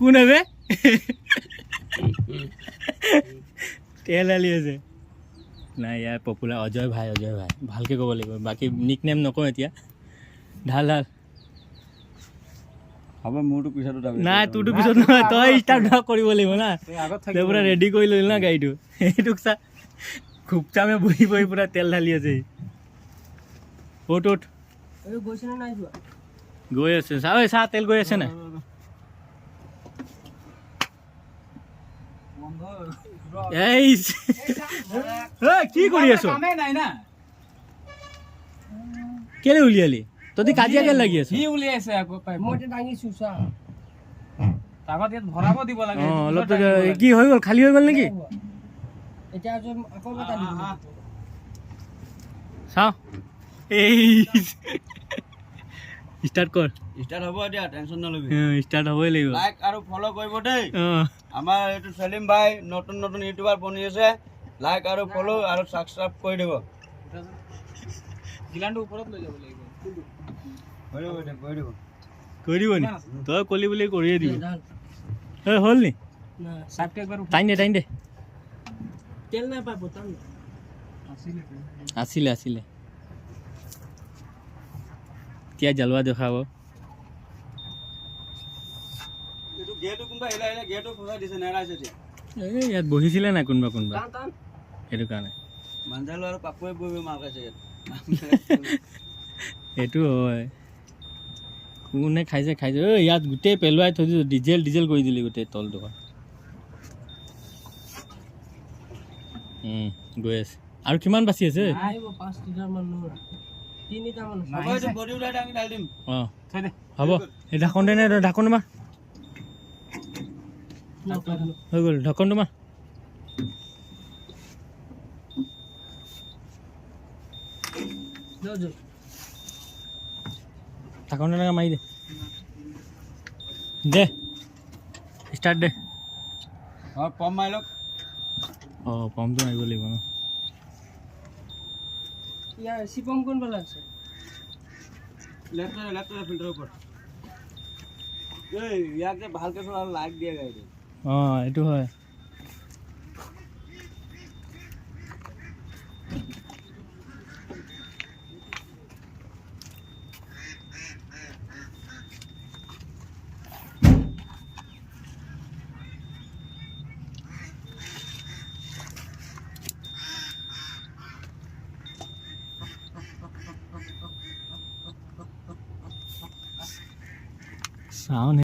কোন হবে তেল ঢালি আছে নাই ইয়াৰ পপুলাৰ অজয় ভাই ভালকৈ ক'ব লাগিব বাকী নিক নেম নকওঁ এতিয়া ঢাল ঢাল হ'ব মোৰটো পিছতো দাবি নাই তোৰতো পিছত নহয় তই ষ্টাৰ্ট কৰিব লাগিব না তই পূৰা ৰেডি কৰি ল'লি না গাড়ীটো সেইটোক চা খুবচামে বহি বহি পূৰা তেল ঢালি আছে অ'ত গৈ আছে চা ঐ চা তেল গৈ আছে নাই এই কি কৰি আছ কেলে উলিয়ালি তহঁতি কাজিয়া কেলে লাগি আছ উলিয়াইছে আকৌ মই দাঙিছো চা তাকত ইয়াত ভৰাব দিব লাগে অলপ কি হৈ গ'ল খালী হৈ গ'ল নেকি এতিয়া আকৌ এটা দিব চাওঁ এই ষ্টাৰ্ট কৰ ষ্টাৰ্ট হ'ব এতিয়া টেনচন নলবি ষ্টাৰ্ট হ'বই লাগিব লাইক আৰু ফলো কৰিব দেই আমাৰ এইটো সলিম ভাই নতুন নতুন ইউটিউবাৰ বনি আছে লাইক আৰু ফলো আৰু সাবস্ক্ৰাইব কৰি দিব গিলানটো ওপৰত লৈ যাব লাগিব কৰি দিব নি তই কলি বুলি কৰিয়ে দিব এই হ'ল নি টাইম দে তেল নাই পাই বটল আছিলে এতিয়া জ্বলোৱা দেখাব এইটো গেটো কোনবা হেলা গেটো ফসাই দিছে নেৰাইছে এতিয়া এই ইয়াত বহিছিলে নাই কোনোবা সেইটো কাৰণে মাঞ্জালো আৰু পাপুৱে বহি মাৰ খাইছে ইয়াত সেইটো হয় কোনে খাইছে ঐ ইয়াত গোটেই পেলোৱাই থৈ দিছোঁ ডিজেল কৰি দিলি গোটেই তলটো গৈ আছে আৰু কিমান বাচি আছে অঁ হ'ব এই ঢাকন দে ঢাকন মাৰ হৈ গ'ল ঢাকনটো মাৰ ঢাকন তেনেকৈ মাৰি দে ষ্টাৰ্ট দে পম মাৰি লওক অঁ পাম্পটো মাৰিব লাগিব ন চিপম কোন পালা আছে লেফ্ট ফিল্টাৰৰ ওপৰত এই ইয়াক যে ভালকৈ চলা লাইক দিয়ে গাড়ীটো অঁ এইটো হয় চাওঁ